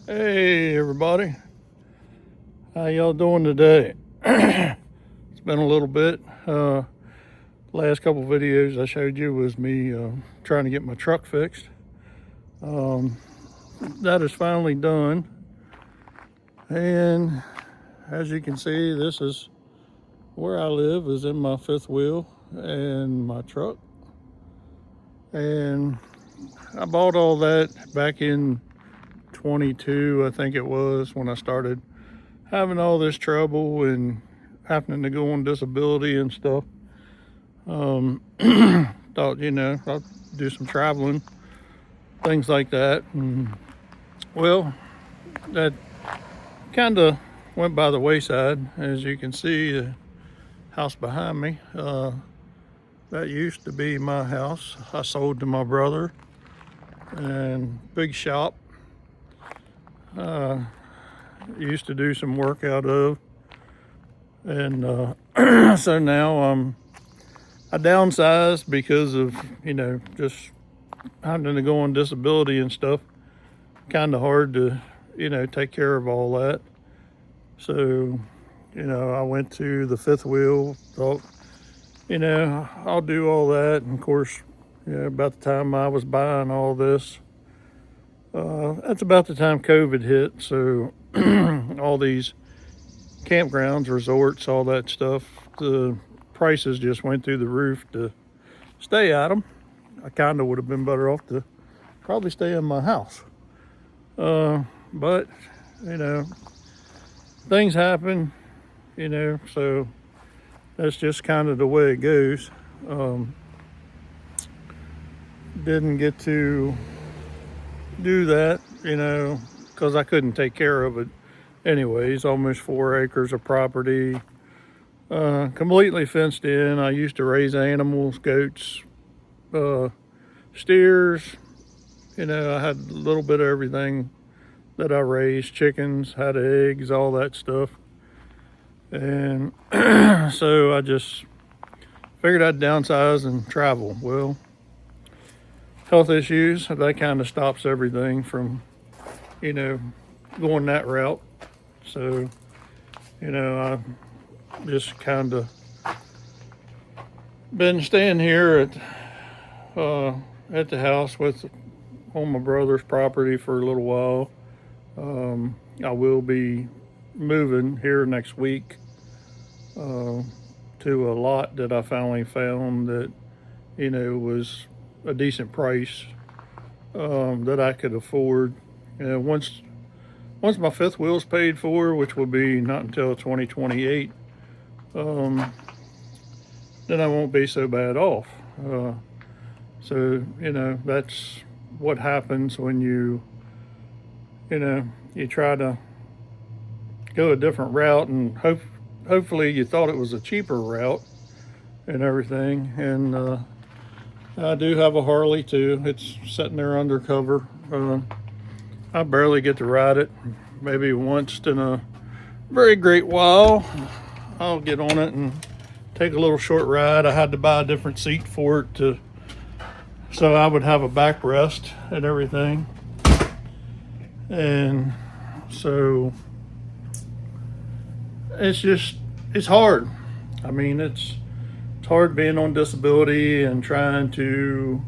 Hey everybody, how y'all doing today? It's been a little bit. Last couple videos I showed you was me trying to get my truck fixed. That is finally done, and as you can see, this is where I live, is in my fifth wheel and my truck. And I bought all that back in 22, I think it was, when I started having all this trouble and happening to go on disability and stuff. Thought, I'll do some traveling, things like that. And well, that kind of went by the wayside. As you can see, the house behind me, that used to be my house. I sold to my brother, and big shop. Used to do some work out of, and so now I downsized because of just having to go on disability and stuff. Kind of hard to take care of all that. So I went to the fifth wheel. Thought I'll do all that, and of course about the time I was buying all this, that's about the time COVID hit. So all these campgrounds, resorts, all that stuff, the prices just went through the roof to stay at them. I kind of would have been better off to probably stay in my house. But, things happen, so that's just kind of the way it goes. Didn't get to do that, because I couldn't take care of it anyways. Almost 4 acres of property, completely fenced in. I used to raise animals, goats, steers. I had a little bit of everything that I raised. Chickens, had eggs, all that stuff. And so I just figured I'd downsize and travel. Well, health issues, that kind of stops everything from going that route. So I just kind of been staying here at the house on my brother's property for a little while. I will be moving here next week to a lot that I finally found that was a decent price, that I could afford. Once my fifth wheel's paid for, which will be not until 2028, then I won't be so bad off. So that's what happens when you try to go a different route, and hopefully you thought it was a cheaper route and everything. And I do have a Harley too. It's sitting there undercover. I barely get to ride it. Maybe once in a very great while I'll get on it and take a little short ride. I had to buy a different seat for it so I would have a backrest and everything. And so it's hard. I mean, it's hard being on disability and trying to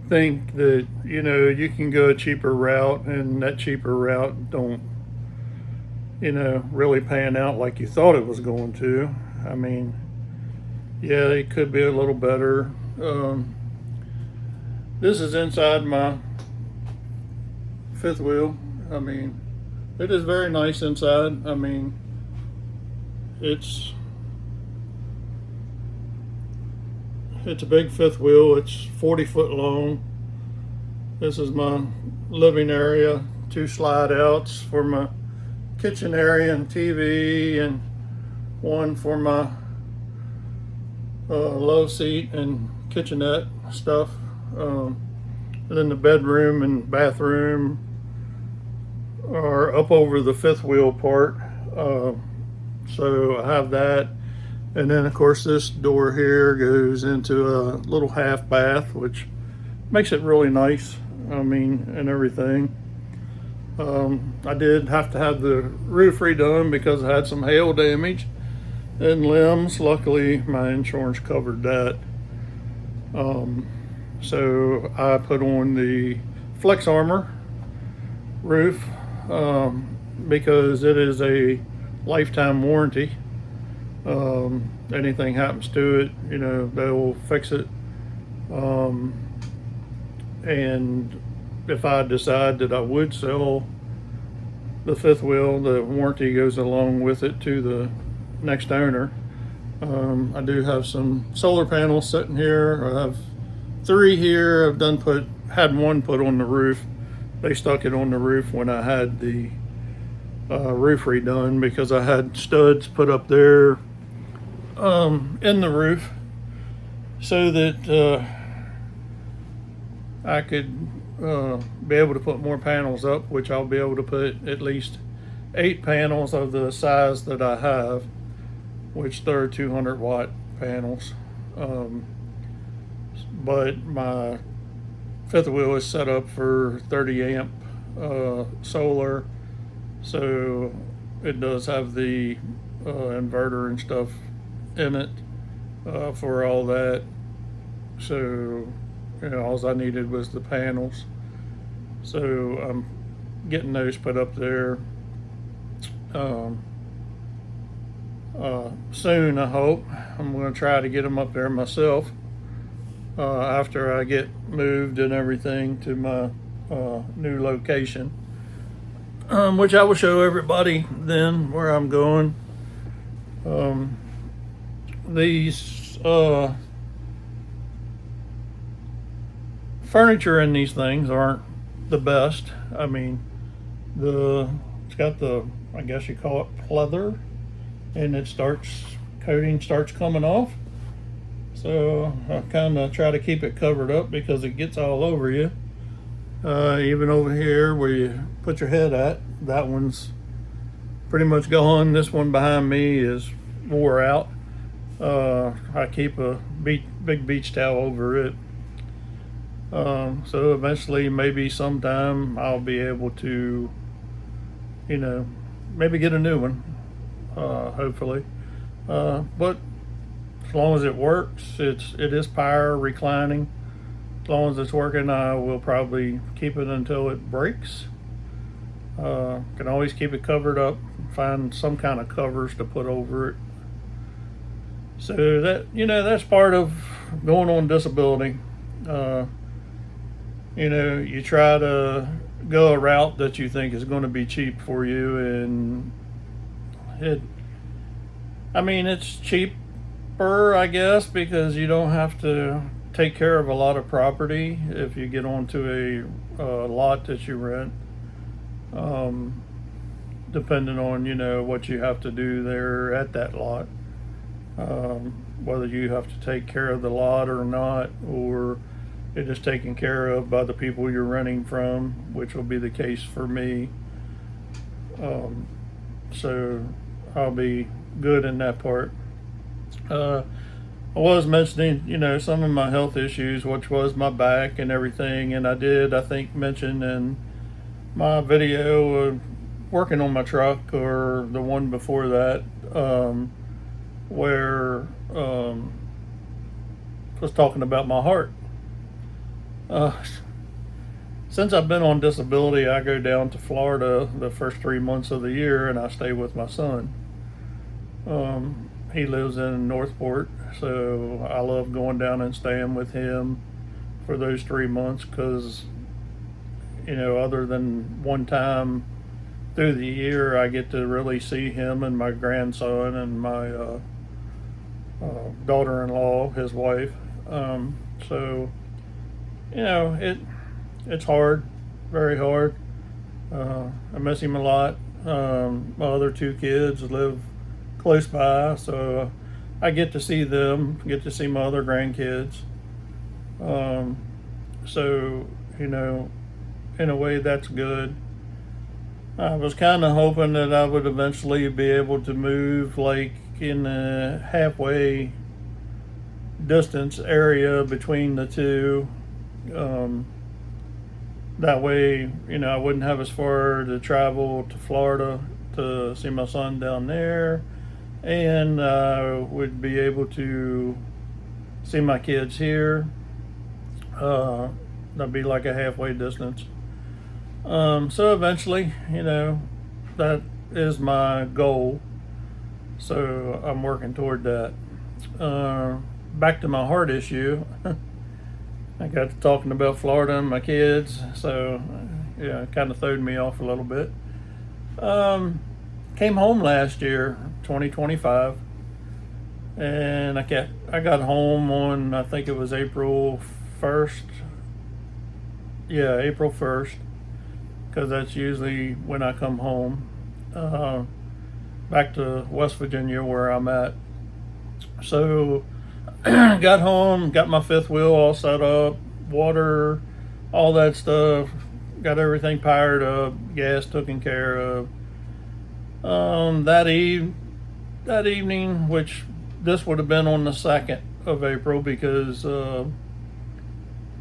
think that you can go a cheaper route, and that cheaper route don't really pan out like you thought it was going to. I mean, yeah, it could be a little better. This is inside my fifth wheel. I mean, it is very nice inside. I mean, it's a big fifth wheel. It's 40 foot long. This is my living area, 2 slide outs for my kitchen area and TV, and one for my low seat and kitchenette stuff. And then the bedroom and bathroom are up over the fifth wheel part. So I have that. And then of course this door here goes into a little half bath, which makes it really nice. I mean, and everything. I did have to have the roof redone because I had some hail damage and limbs. Luckily, my insurance covered that. So I put on the Flex Armor roof because it is a lifetime warranty. Anything happens to it, they will fix it. And if I decide that I would sell the fifth wheel, the warranty goes along with it to the next owner. I do have some solar panels sitting here. I have 3 here. Had one put on the roof. They stuck it on the roof when I had the roof redone because I had studs put up there in the roof so that I could be able to put more panels up, which I'll be able to put at least 8 panels of the size that I have, which they're 200-watt panels. But my fifth wheel is set up for 30 amp solar, so it does have the inverter and stuff in it for all that. So all I needed was the panels. So I'm getting those put up there soon, I hope. I'm going to try to get them up there myself after I get moved and everything to my new location, which I will show everybody then where I'm going. These furniture in these things aren't the best. I mean, it's got the, I guess you call it pleather, and coating starts coming off. So I kind of try to keep it covered up because it gets all over you. Even over here where you put your head at, that one's pretty much gone. This one behind me is wore out. I keep a big beach towel over it. So eventually, maybe sometime, I'll be able to, maybe get a new one, hopefully. But as long as it works, it is power reclining. As long as it's working, I will probably keep it until it breaks. Can always keep it covered up, find some kind of covers to put over it. So that's part of going on disability. You try to go a route that you think is going to be cheap for you, and it's cheaper, I guess, because you don't have to take care of a lot of property if you get onto a lot that you rent, depending on, what you have to do there at that lot, whether you have to take care of the lot or not, or it is taken care of by the people you're renting from, which will be the case for me. So I'll be good in that part. I was mentioning, some of my health issues, which was my back and everything, and I think, mention in my video of working on my truck, or the one before that, where I was talking about my heart. Since I've been on disability, I go down to Florida the first 3 months of the year, and I stay with my son. He lives in Northport, so I love going down and staying with him for those 3 months because, other than one time through the year, I get to really see him and my grandson and my daughter-in-law, his wife. So it's hard, very hard. I miss him a lot. My other 2 kids live close by, so I get to see them, get to see my other grandkids. So, in a way, that's good. I was kind of hoping that I would eventually be able to move like in a halfway distance area between the two. That way, I wouldn't have as far to travel to Florida to see my son down there, and would be able to see my kids here. That'd be like a halfway distance. So eventually, that is my goal. So I'm working toward that. Back to my heart issue. I got to talking about Florida and my kids, so yeah, it kind of throwed me off a little bit. Came home last year, 2025, and I got home on, I think it was April 1st. Yeah, April 1st, because that's usually when I come home. Back to West Virginia where I'm at. So got home, got my fifth wheel all set up, water, all that stuff, got everything powered up, gas taken care of. That evening, which this would have been on the 2nd of April, because the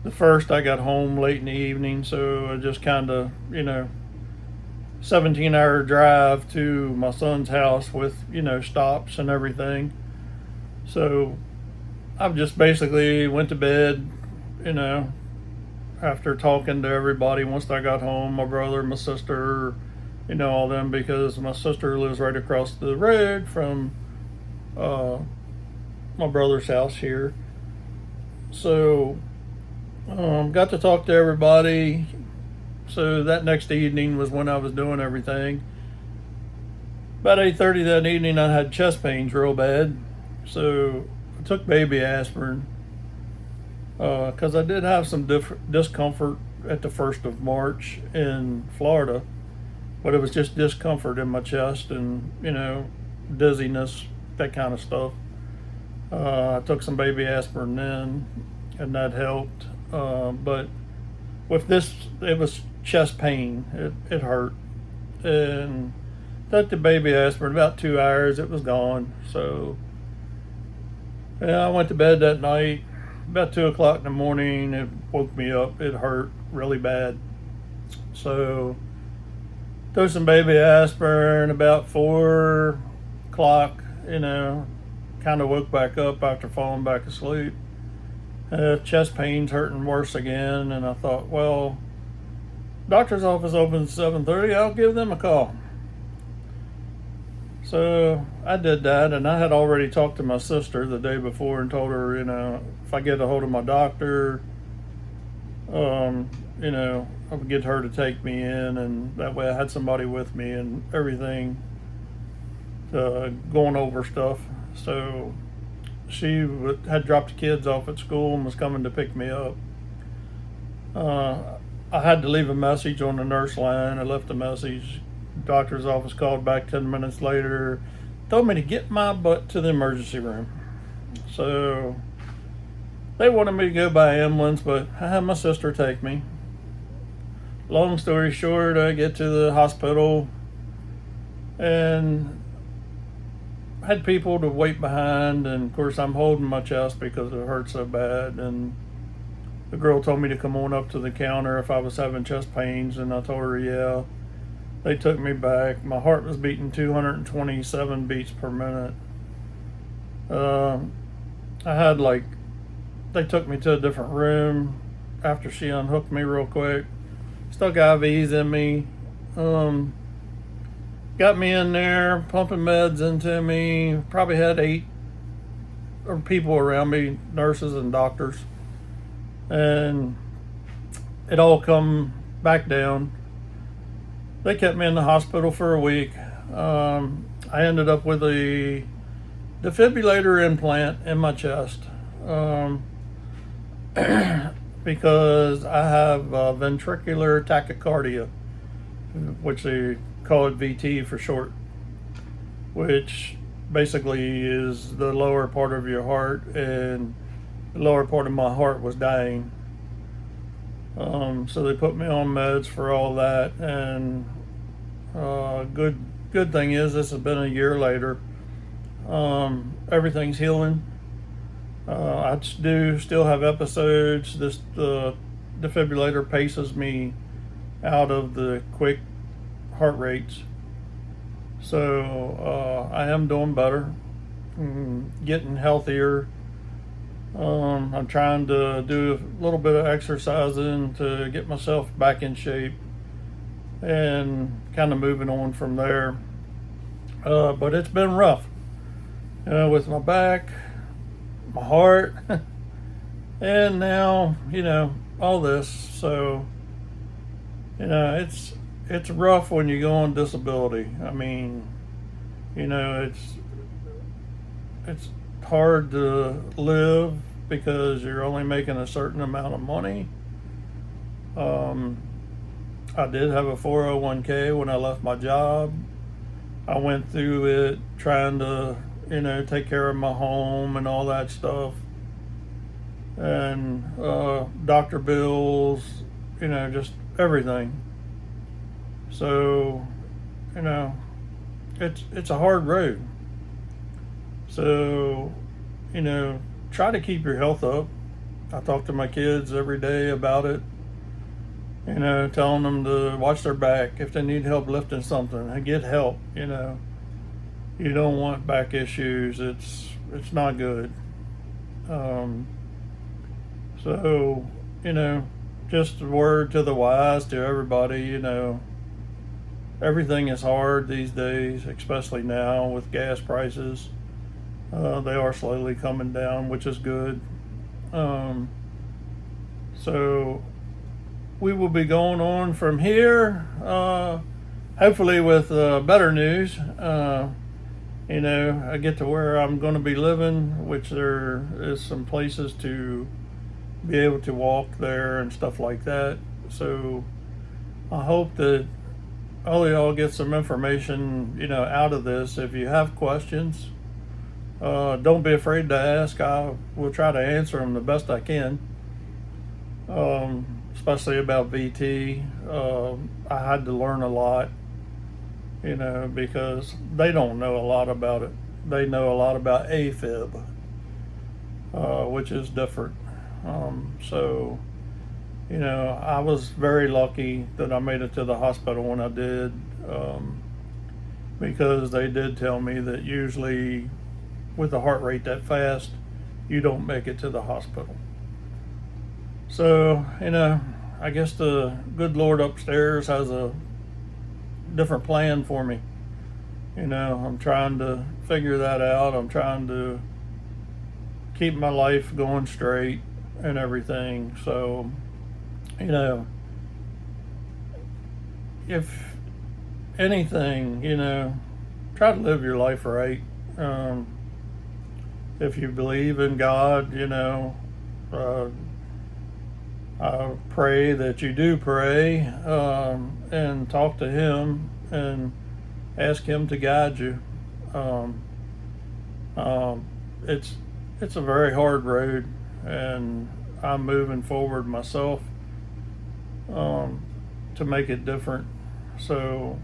1st I got home late in the evening, so I just kind of, 17-hour drive to my son's house with, stops and everything. So I've just basically went to bed, after talking to everybody once I got home, my brother, my sister, all them, because my sister lives right across the road from my brother's house here. So got to talk to everybody. So that next evening was when I was doing everything. About 8:30 that evening, I had chest pains real bad. So I took baby aspirin, because I did have some discomfort at the 1st of March in Florida, but it was just discomfort in my chest and, dizziness, that kind of stuff. I took some baby aspirin then, and that helped. But with this, it was chest pain. It hurt. And took the baby aspirin, about 2 hours, it was gone. So yeah, I went to bed that night. About 2 o'clock in the morning, it woke me up. It hurt really bad. So took some baby aspirin. About 4 o'clock, kind of woke back up after falling back asleep. Chest pains hurting worse again, and I thought, well, doctor's office opens at 7:30. I'll give them a call. So I did that, and I had already talked to my sister the day before and told her, if I get a hold of my doctor, I would get her to take me in, and that way I had somebody with me and everything, going over stuff. So she had dropped the kids off at school and was coming to pick me up. I had to leave a message on the nurse line. I left a message. Doctor's office called back 10 minutes later, told me to get my butt to the emergency room. So they wanted me to go by ambulance, but I had my sister take me. Long story short, I get to the hospital and had people to wait behind, and of course I'm holding my chest because it hurt so bad, and the girl told me to come on up to the counter if I was having chest pains, and I told her yeah. They took me back. My heart was beating 227 beats per minute. I had they took me to a different room after she unhooked me real quick. Stuck IVs in me. Got me in there, pumping meds into me. Probably had 8 people around me, nurses and doctors. And it all come back down. They kept me in the hospital for a week. I ended up with a defibrillator implant in my chest, because I have ventricular tachycardia, which they call it VT for short, which basically is the lower part of your heart, and the lower part of my heart was dying. So they put me on meds for all that, and good thing is this has been a year later. Everything's healing. I do still have episodes. This defibrillator paces me out of the quick heart rates. So I am doing better, getting healthier. I'm trying to do a little bit of exercising to get myself back in shape and kind of moving on from there. But it's been rough, with my back, my heart, and now, all this. So, it's rough when you go on disability. I mean, it's hard to live because you're only making a certain amount of money. I did have a 401k when I left my job. I went through it trying to, take care of my home and all that stuff. And doctor bills, just everything. So, it's a hard road. So, try to keep your health up. I talk to my kids every day about it. Telling them to watch their back. If they need help lifting something, get help. You don't want back issues. It's not good. So, just a word to the wise, to everybody, everything is hard these days, especially now with gas prices. They are slowly coming down, which is good. So we will be going on from here, hopefully with better news. I get to where I'm going to be living, which there is some places to be able to walk there and stuff like that. So I hope that all of y'all get some information, out of this. If you have questions, don't be afraid to ask. I will try to answer them the best I can, especially about VT. I had to learn a lot, because they don't know a lot about it. They know a lot about AFib, which is different. So, I was very lucky that I made it to the hospital when I did, because they did tell me that usually with a heart rate that fast, you don't make it to the hospital. So, I guess the good Lord upstairs has a different plan for me. I'm trying to figure that out. I'm trying to keep my life going straight and everything. So, if anything, try to live your life right. If you believe in God, I pray that you do pray, and talk to Him and ask Him to guide you. It's a very hard road, and I'm moving forward myself, to make it different. So,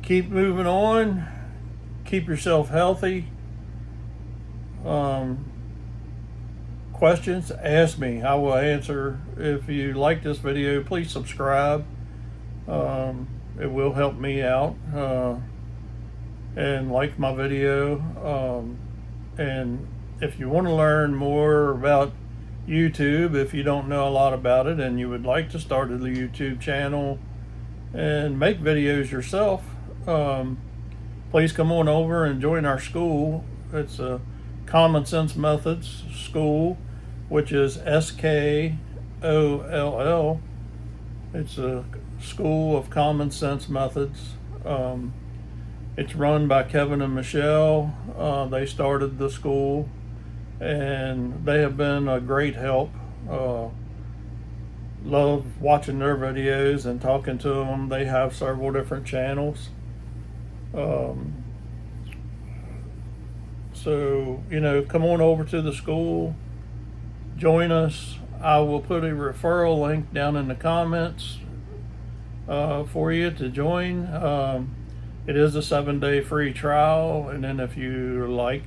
keep moving on. Keep yourself healthy. Questions, ask me. I will answer. If you like this video, please subscribe. It will help me out. And like my video. And if you want to learn more about YouTube, if you don't know a lot about it and you would like to start a YouTube channel and make videos yourself, please come on over and join our school. It's a Common Sense Methods School, which is SKOLL. It's a School of Common Sense Methods. It's run by Kevin and Michelle. They started the school, and they have been a great help. Love watching their videos and talking to them. They have several different channels. So, come on over to the school, join us. I will put a referral link down in the comments for you to join. It is a 7-day free trial, and then if you like,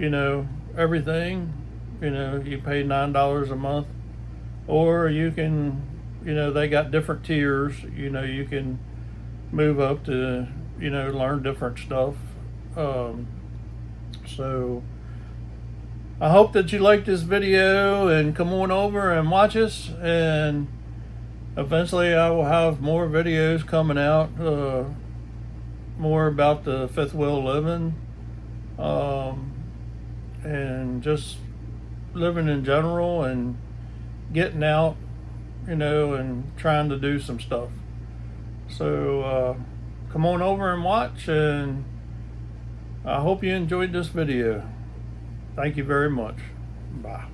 everything, you pay $9 a month, or you can, you know, they got different tiers. You know, you can move up to, you know, learn different stuff. So I hope that you like this video and come on over and watch us, and eventually I will have more videos coming out, more about the fifth wheel living, and just living in general and getting out, you know, and trying to do some stuff. So come on over and watch, and I hope you enjoyed this video. Thank you very much. Bye.